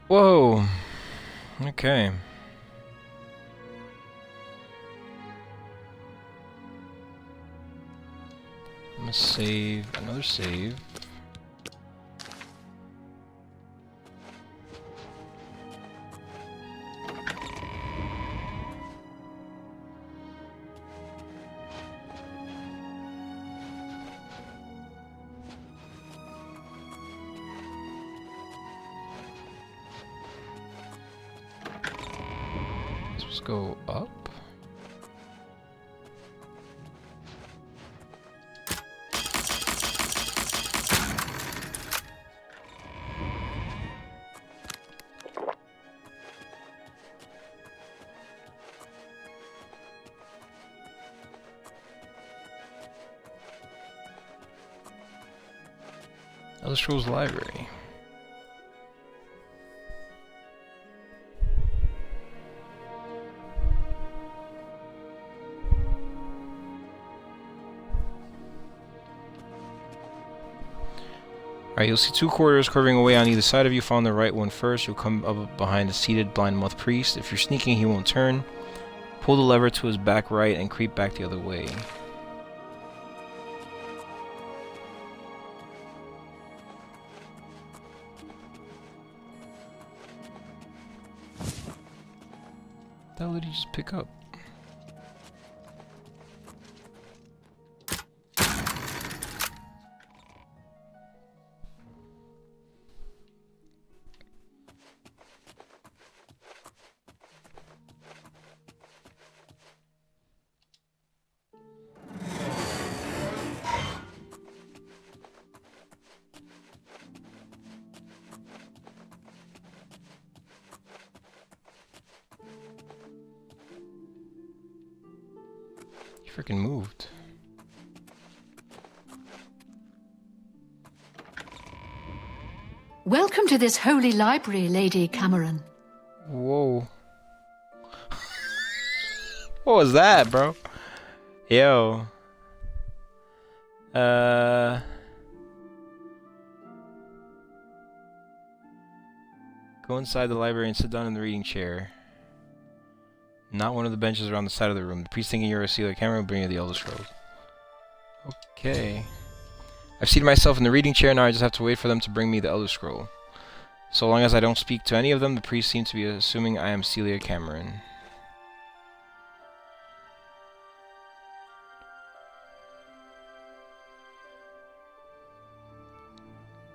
Whoa. Okay. I'm gonna save, another save. Let's go up. Elder Scrolls Library. Alright, you'll see two corridors curving away on either side of you. Follow the right one first. You'll come up behind the seated blind moth priest. If you're sneaking, he won't turn. Pull the lever to his back right and creep back the other way. What the hell did he just pick up? He freaking moved. Welcome to this holy library, Lady Cameron. Whoa. What was that, bro? Yo. Go inside the library and sit down in the reading chair. Not one of the benches around the side of the room. The priest thinking you're a sealer camera will bring you the Elder Scrolls. Okay. I've seated myself in the reading chair, now I just have to wait for them to bring me the Elder Scroll. So long as I don't speak to any of them, the priest seems to be assuming I am Celia Cameron.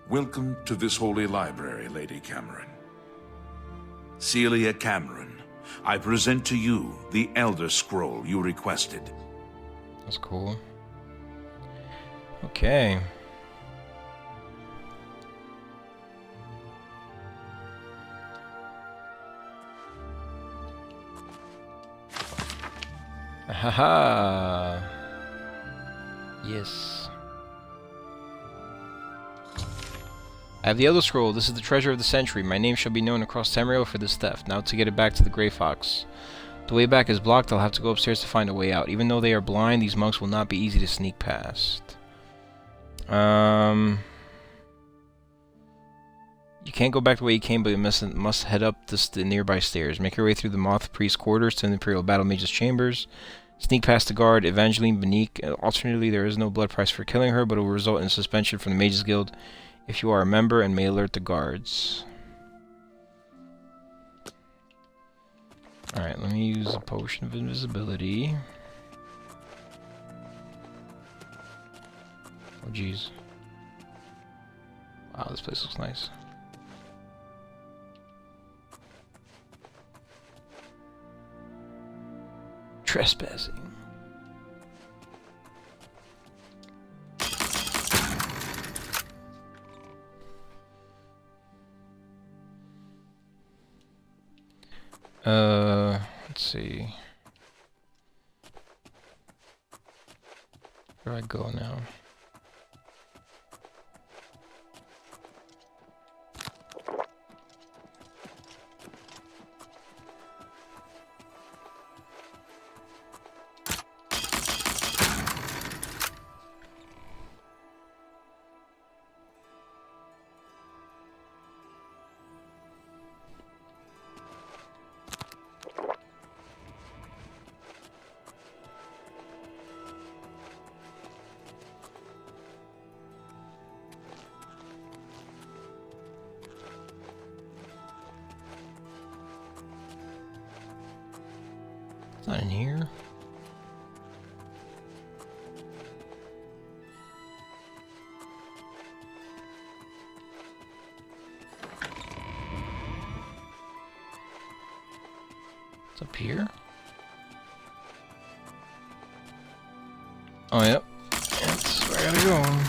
Welcome to this holy library, Lady Cameron. Celia Cameron, I present to you the Elder Scroll you requested. That's cool. Okay. Haha. Yes. I have the Elder Scroll. This is the treasure of the century. My name shall be known across Tamriel for this theft. Now to get it back to the Grey Fox. The way back is blocked. I'll have to go upstairs to find a way out. Even though they are blind, these monks will not be easy to sneak past. You can't go back the way you came, but you must head up the nearby stairs. Make your way through the Moth Priest quarters to the Imperial Battle Mage's chambers. Sneak past the guard, Evangeline Benique. Alternatively, there is no blood price for killing her, but it will result in suspension from the Mage's Guild if you are a member and may alert the guards. Alright, let me use a potion of invisibility. Oh jeez. Wow, this place looks nice. Trespassing. Let's see. Where do I go now? It's not in here. It's up here. Oh, yep. That's where I gotta go.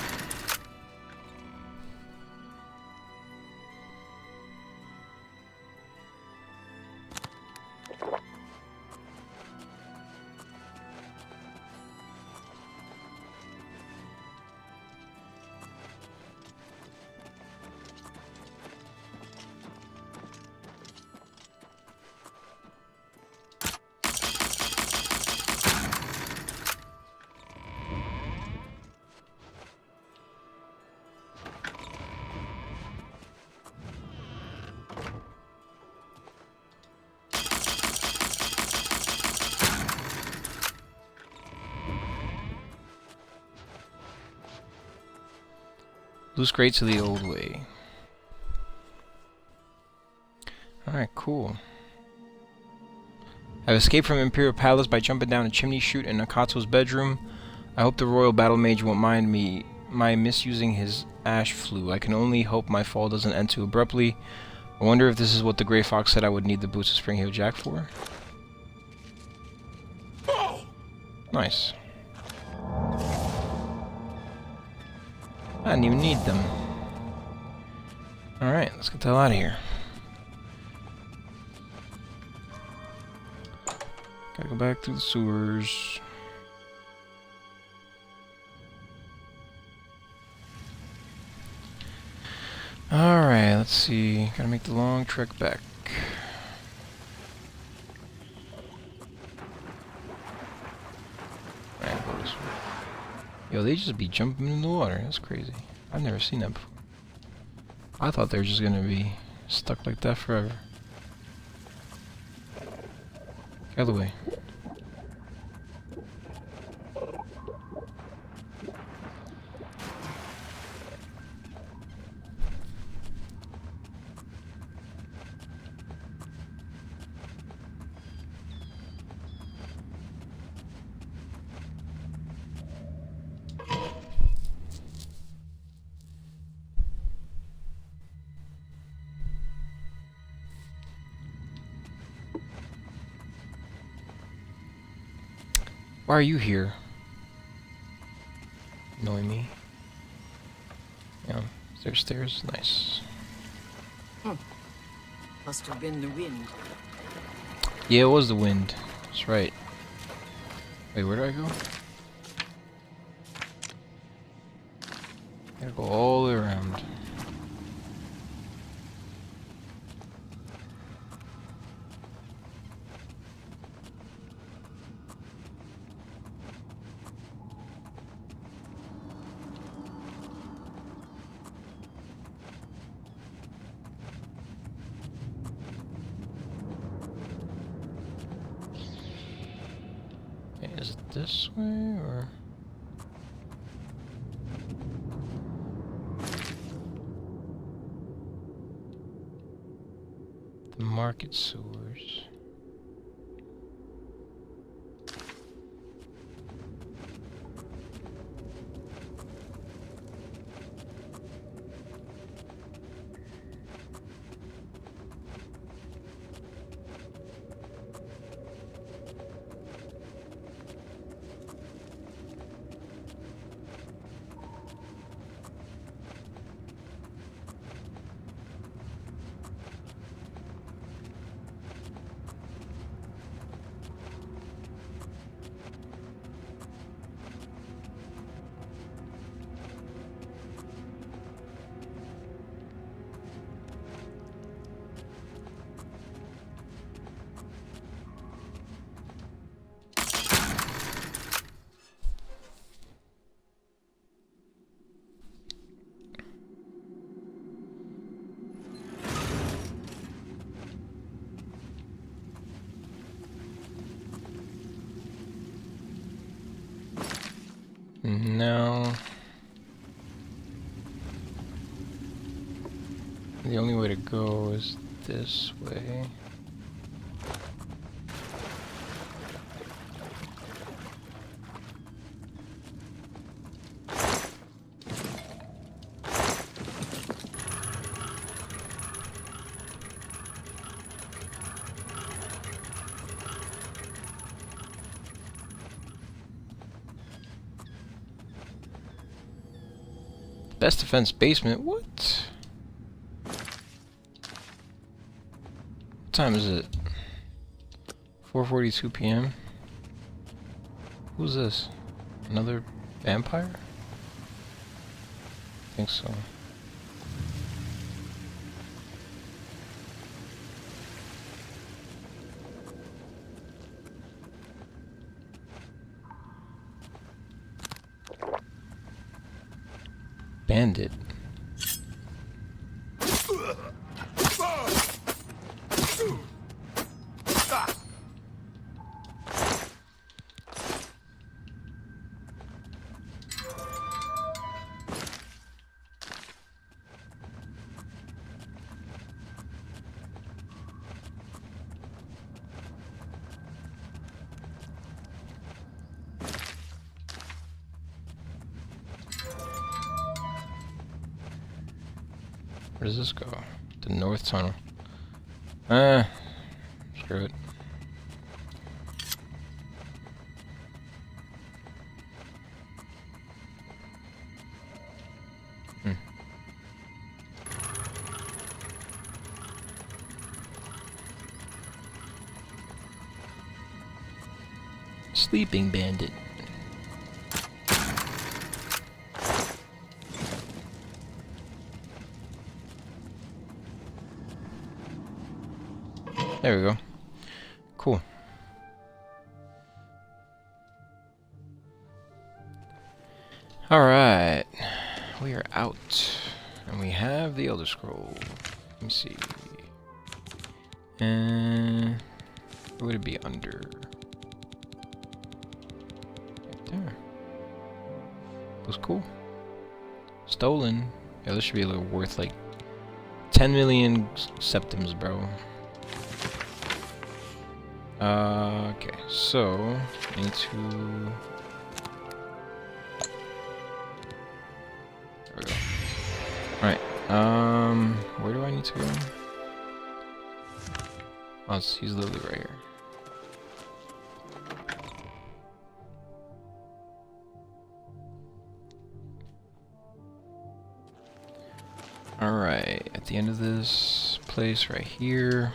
Loose crates of the old way. Alright, cool. I've escaped from Imperial Palace by jumping down a chimney chute in Akatsu's bedroom. I hope the Royal Battle Mage won't mind my misusing his ash flue. I can only hope my fall doesn't end too abruptly. I wonder if this is what the Grey Fox said I would need the boots of Spring Heel Jack for. Nice. I didn't even need them. Alright, let's get the hell out of here. Gotta go back through the sewers. Alright, let's see. Gotta make the long trek back. Alright, go this way. Yo, they just be jumping in the water. That's crazy. I've never seen that before. I thought they were just gonna be stuck like that forever. Get out of the way. Why are you here? Annoying me. Yeah, is there stairs? Nice. Must have been the wind. Yeah, it was the wind. That's right. Wait, where do I go? Gotta go all the way around. Is it this way, or...? The market sewers. No. The only way to go is this way. Best defense basement? What? What time is it? 4:42 p.m. Who's this? Another vampire? I think so. Bandit. Where does this go? The north tunnel. Screw it. Sleeping bandit. There we go. Cool. Alright. We are out. And we have the Elder Scroll. Let me see. And where would it be under? Right there. Looks cool. Stolen. Yeah, this should be a little worth like 10 million septims, bro. Okay, so I need to. There we go. Alright, where do I need to go? Oh, he's literally right here. Alright, at the end of this place right here.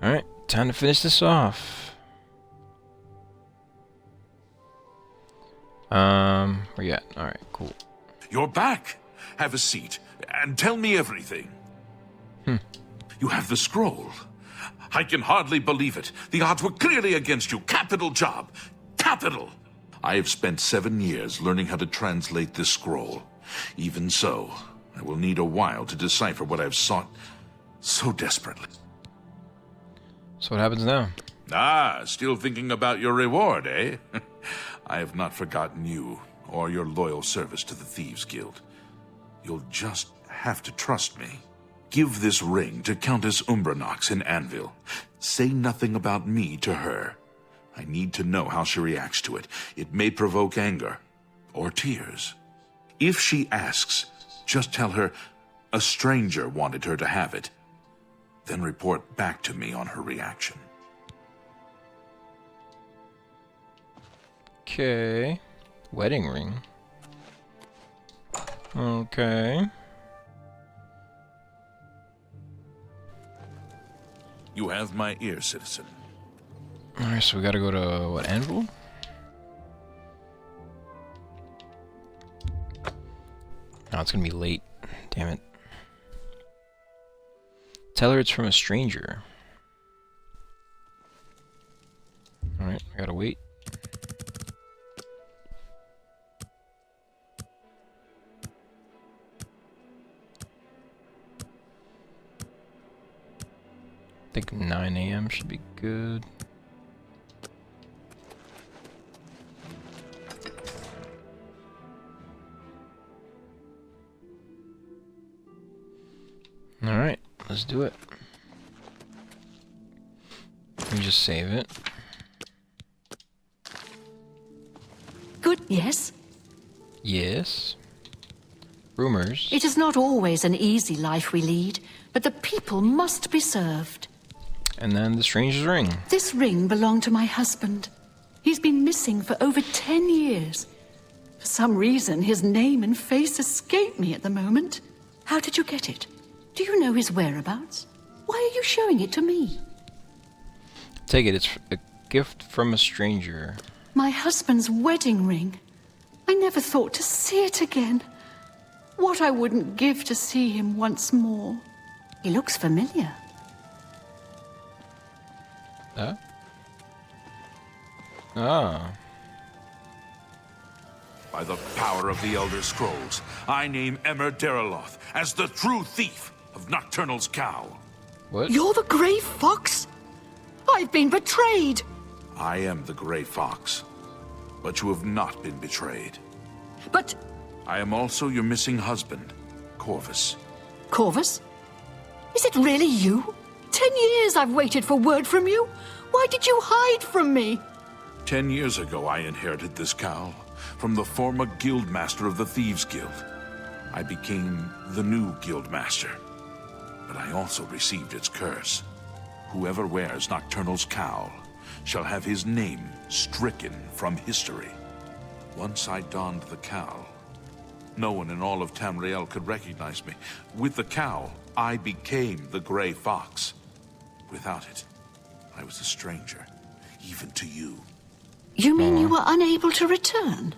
Alright. Time to finish this off. Where you at? Alright, cool. You're back. Have a seat and tell me everything. You have the scroll. I can hardly believe it. The odds were clearly against you. Capital job. Capital. I have spent 7 years learning how to translate this scroll. Even so, I will need a while to decipher what I've sought so desperately. So what happens now? Ah, still thinking about your reward, eh? I have not forgotten you or your loyal service to the Thieves Guild. You'll just have to trust me. Give this ring to Countess Umbranox in Anvil. Say nothing about me to her. I need to know how she reacts to it. It may provoke anger or tears. If she asks, just tell her a stranger wanted her to have it. Then report back to me on her reaction. Okay. Wedding ring. Okay. You have my ear, citizen. Alright, so we gotta go to, what, Anvil? Oh, it's gonna be late. Damn it. Tell her it's from a stranger. Alright, I gotta wait. I think 9 AM should be good. Alright, let's do it. Let me just save it. Good, yes? Yes. Rumors. It is not always an easy life we lead, but the people must be served. And then the stranger's ring. This ring belonged to my husband. He's been missing for over 10 years. For some reason, his name and face escape me at the moment. How did you get it? Do you know his whereabouts? Why are you showing it to me? Take it. It's a gift from a stranger. My husband's wedding ring. I never thought to see it again. What I wouldn't give to see him once more. He looks familiar. Huh? Ah. By the power of the Elder Scrolls, I name Emperor Uriel as the true thief of Nocturnal's cowl. What? You're the Grey Fox? I've been betrayed! I am the Grey Fox, but you have not been betrayed. But... I am also your missing husband, Corvus. Corvus? Is it really you? 10 years I've waited for word from you. Why did you hide from me? 10 years ago, I inherited this cowl from the former guildmaster of the Thieves Guild. I became the new guildmaster, but I also received its curse. Whoever wears Nocturnal's cowl shall have his name stricken from history. Once I donned the cowl, no one in all of Tamriel could recognize me. With the cowl, I became the Grey Fox. Without it, I was a stranger, even to you. You mean you were unable to return?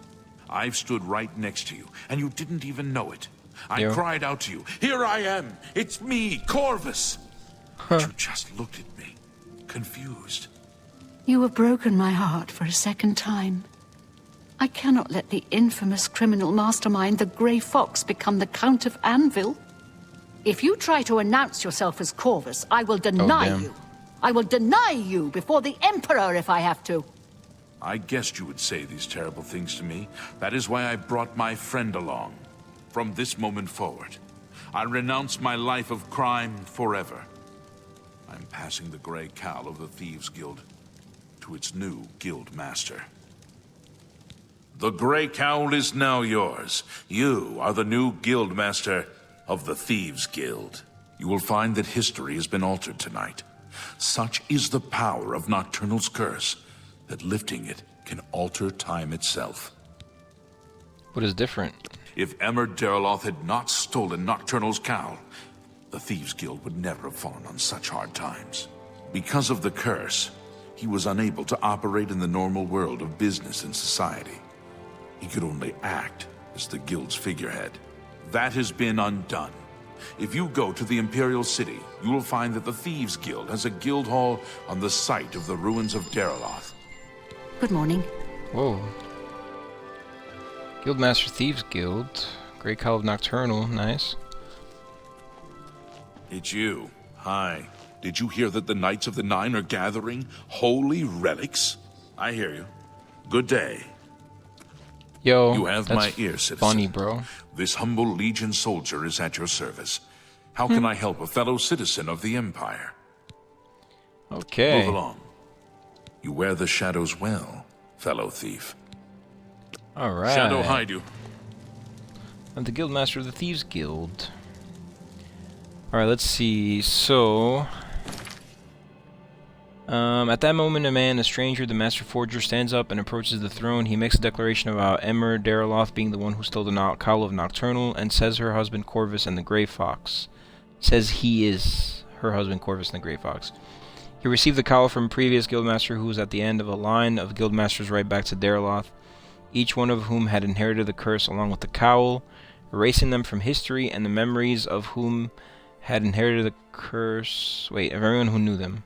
I've stood right next to you, and you didn't even know it. I Yeah. cried out to you, "Here I am! It's me, Corvus!" But you just looked at me, confused. You have broken my heart for a second time. I cannot let the infamous criminal mastermind, the Grey Fox, become the Count of Anvil. If you try to announce yourself as Corvus, I will deny damn. you. I will deny you before the Emperor if I have to. I guessed you would say these terrible things to me. That is why I brought my friend along. From this moment forward, I renounce my life of crime forever. I'm passing the Grey Cowl of the Thieves Guild to its new guild master. The Grey Cowl is now yours. You are the new guild master of the Thieves Guild. You will find that history has been altered tonight. Such is the power of Nocturnal's curse that lifting it can alter time itself. What is different? If Emperor Uriel had not stolen Nocturnal's cowl, the Thieves Guild would never have fallen on such hard times. Because of the curse, he was unable to operate in the normal world of business and society. He could only act as the Guild's figurehead. That has been undone. If you go to the Imperial City, you will find that the Thieves Guild has a guild hall on the site of the ruins of Uriel. Good morning. Whoa. Guildmaster Thieves Guild. Grey Cowl of Nocturnal. Nice. It's you. Hi. Did you hear that the Knights of the Nine are gathering holy relics? I hear you. Good day. Yo, You have that's my ear, citizen. funny, bro. This humble Legion soldier is at your service. How can I help a fellow citizen of the Empire? Okay. Move along. You wear the shadows well, fellow thief. Alright. Shadow hide you. I'm the Guildmaster of the Thieves Guild. Alright, let's see. So... at that moment, a man, a stranger, the Master Forger, stands up and approaches the throne. He makes a declaration about Emperor Uriel being the one who stole the Cowl of Nocturnal, and says her husband Corvus and the Grey Fox. Says he is her husband Corvus and the Grey Fox. He received the cowl from a previous guildmaster who was at the end of a line of guildmasters right back to Uriel, each one of whom had inherited the curse along with the cowl, erasing them from history, and the memories of whom had inherited the curse... of everyone who knew them.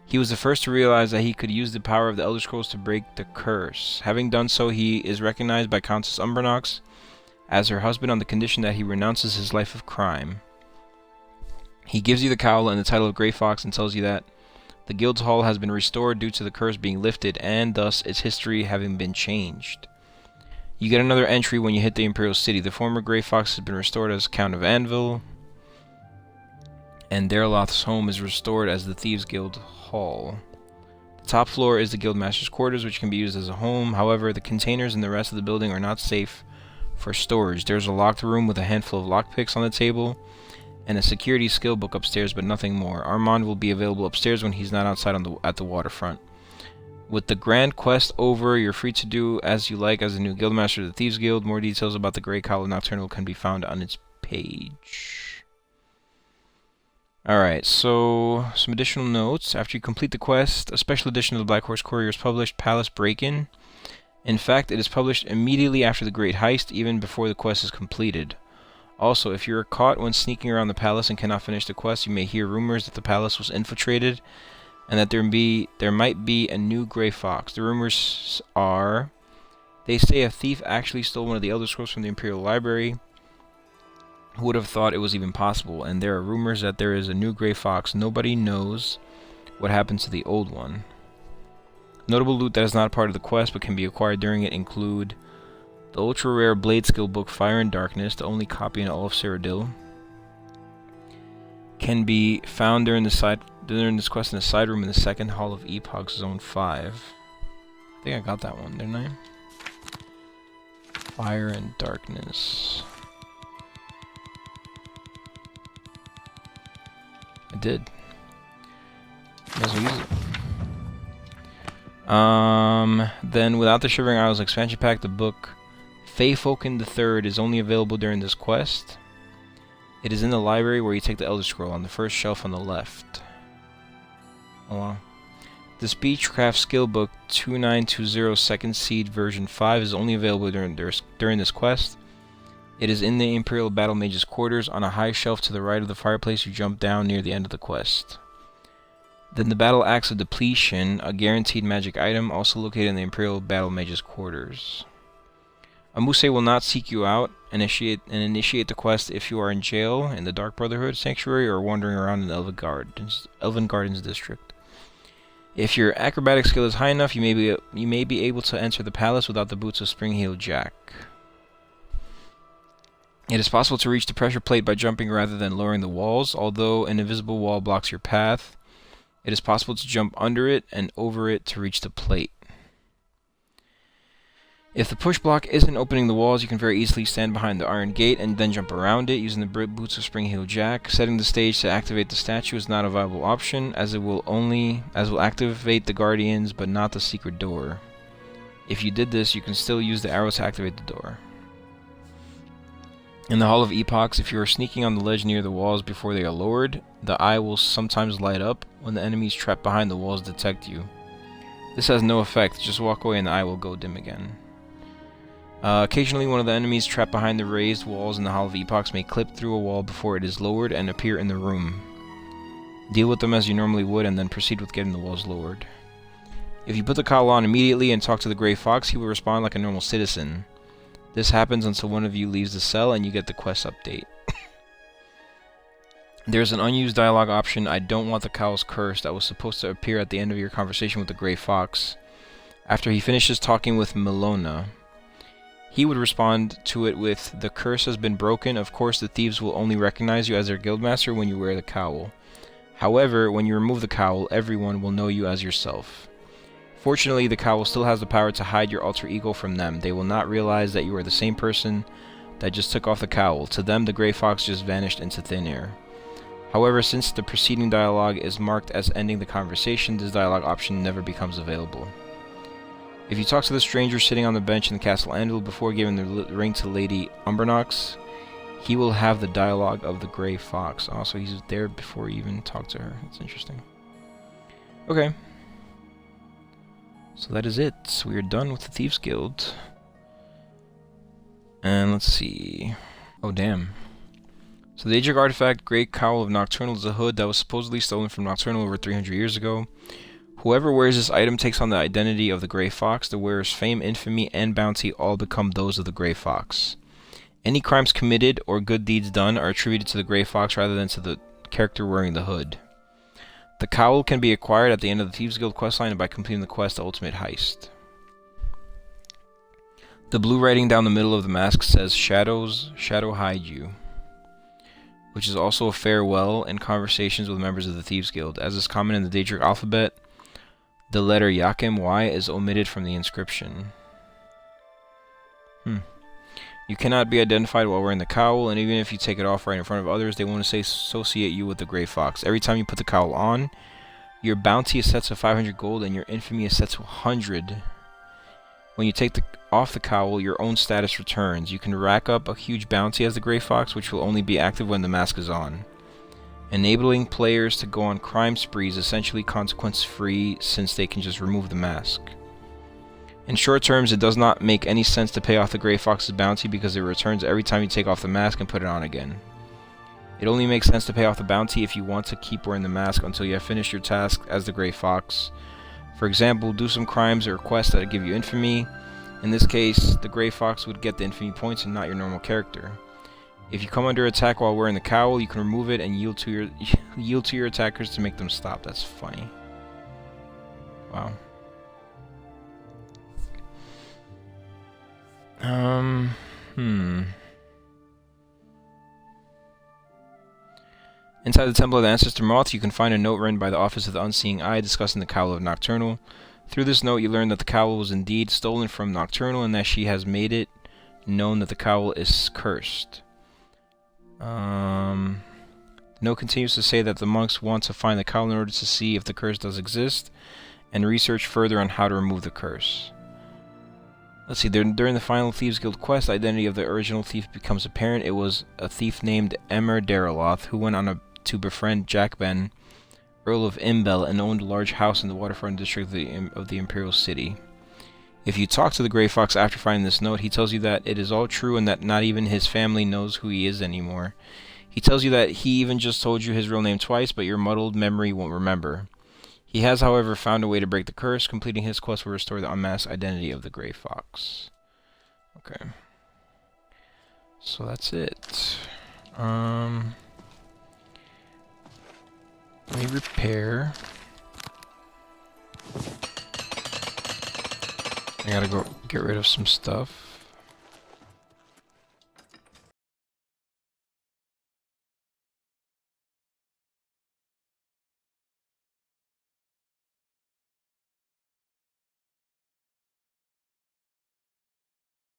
He was the first to realize that he could use the power of the Elder Scrolls to break the curse. Having done so, he is recognized by Countess Umbranox as her husband on the condition that he renounces his life of crime. He gives you the cowl and the title of Grey Fox and tells you that the Guild's Hall has been restored due to the curse being lifted, and thus its history having been changed. You get another entry when you hit the Imperial City. The former Grey Fox has been restored as Count of Anvil, and Uriel's home is restored as the Thieves Guild Hall. The top floor is the Guildmaster's quarters, which can be used as a home. However, the containers in the rest of the building are not safe for storage. There's a locked room with a handful of lockpicks on the table, and a security skill book upstairs, but nothing more. Armand will be available upstairs when he's not outside at the waterfront. With the grand quest over, you're free to do as you like as a new guildmaster of the Thieves Guild. More details about the Grey Cowl of Nocturnal can be found on its page. Alright, so some additional notes. After you complete the quest, a special edition of the Black Horse Courier is published, Palace Break-In. In fact, it is published immediately after the Great Heist, even before the quest is completed. Also, if you are caught when sneaking around the palace and cannot finish the quest, you may hear rumors that the palace was infiltrated and that there might be a new Grey Fox. The rumors are, they say a thief actually stole one of the Elder Scrolls from the Imperial Library. Who would have thought it was even possible? And there are rumors that there is a new Grey Fox. Nobody knows what happened to the old one. Notable loot that is not part of the quest but can be acquired during it include the ultra-rare blade skill book Fire and Darkness, the only copy in all of Cyrodiil. Can be found during this quest in a side room in the second hall of Epoch Zone 5. I think I got that one, didn't I? Fire and Darkness. I did. Might as well use it. Then without the Shivering Isles expansion pack, the book Feyfolken III is only available during this quest. It is in the library where you take the Elder Scroll on the first shelf on the left. Oh wow. The Speechcraft skill book 2920 Second Seed version 5 is only available during this quest. It is in the Imperial Battle Mage's quarters on a high shelf to the right of the fireplace. You jump down near the end of the quest. Then the Battle Axe of Depletion, a guaranteed magic item, also located in the Imperial Battle Mage's quarters. Amuse will not seek you out and initiate the quest if you are in jail in the Dark Brotherhood Sanctuary or wandering around in the Elven Gardens district. If your acrobatic skill is high enough, you may be able to enter the palace without the boots of Spring-Heeled Jack. It is possible to reach the pressure plate by jumping rather than lowering the walls. Although an invisible wall blocks your path, it is possible to jump under it and over it to reach the plate. If the push block isn't opening the walls, you can very easily stand behind the iron gate and then jump around it using the boots of Spring-Heeled Jack. Setting the stage to activate the statue is not a viable option, as it will activate the guardians but not the secret door. If you did this, you can still use the arrow to activate the door. In the Hall of Epochs, if you are sneaking on the ledge near the walls before they are lowered, the eye will sometimes light up when the enemies trapped behind the walls detect you. This has no effect, just walk away and the eye will go dim again. Occasionally, one of the enemies trapped behind the raised walls in the Hall of Epochs may clip through a wall before it is lowered and appear in the room. Deal with them as you normally would and then proceed with getting the walls lowered. If you put the cowl on immediately and talk to the Grey Fox, he will respond like a normal citizen. This happens until one of you leaves the cell and you get the quest update. There's an unused dialogue option, I don't want the cowl's curse, that was supposed to appear at the end of your conversation with the Grey Fox. After he finishes talking with Melona, he would respond to it with, the curse has been broken. Of course, the thieves will only recognize you as their guildmaster when you wear the cowl. However, when you remove the cowl, everyone will know you as yourself. Fortunately, the cowl still has the power to hide your alter ego from them. They will not realize that you are the same person that just took off the cowl. To them, the Grey Fox just vanished into thin air. However, since the preceding dialogue is marked as ending the conversation, this dialogue option never becomes available. If you talk to the stranger sitting on the bench in the Castle Anvil before giving the ring to Lady Umbranox, he will have the dialogue of the Grey Fox. Also, he's there before you even talk to her. That's interesting. Okay. So that is it. We are done with the Thieves Guild. And let's see. Oh, damn. So the Aegir artifact, Great Cowl of Nocturnal, is a hood that was supposedly stolen from Nocturnal over 300 years ago. Whoever wears this item takes on the identity of the Grey Fox. The wearer's fame, infamy, and bounty all become those of the Grey Fox. Any crimes committed or good deeds done are attributed to the Grey Fox rather than to the character wearing the hood. The cowl can be acquired at the end of the Thieves Guild questline and by completing the quest, The Ultimate Heist. The blue writing down the middle of the mask says, Shadows, shadow hide you, which is also a farewell in conversations with members of the Thieves Guild. As is common in the Daedric alphabet, the letter Yakim Y is omitted from the inscription. You cannot be identified while wearing the cowl, and even if you take it off right in front of others, they won't associate you with the Grey Fox. Every time you put the cowl on, Your bounty is set to 500 gold and your infamy is set to 100. When you take off the cowl, your own status returns. You can rack up a huge bounty as the Grey Fox, which will only be active when the mask is on. Enabling players to go on crime sprees, essentially consequence-free since they can just remove the mask. In short terms, it does not make any sense to pay off the Grey Fox's bounty because it returns every time you take off the mask and put it on again. It only makes sense to pay off the bounty if you want to keep wearing the mask until you have finished your task as the Grey Fox. For example, do some crimes or quests that give you infamy. In this case, the Grey Fox would get the infamy points and not your normal character. If you come under attack while wearing the cowl, you can remove it and yield to your attackers to make them stop. That's funny. Wow. Inside the Temple of the Ancestor Moth, you can find a note written by the Office of the Unseeing Eye discussing the Cowl of Nocturnal. Through this note, you learn that the cowl was indeed stolen from Nocturnal and that she has made it known that the cowl is cursed. The note continues to say that the monks want to find the cowl in order to see if the curse does exist and research further on how to remove the curse. Let's see, during the final Thieves Guild quest, the identity of the original thief becomes apparent. It was a thief named Emperor Dariloth who went on to befriend Jack Ben, Earl of Imbel, and owned a large house in the waterfront district of the Imperial City. If you talk to the Grey Fox after finding this note, he tells you that it is all true and that not even his family knows who he is anymore. He tells you that he even just told you his real name twice, but your muddled memory won't remember. He has, however, found a way to break the curse. Completing his quest will restore the unmasked identity of the Grey Fox. Okay. So that's it. Let me repair. I gotta go get rid of some stuff.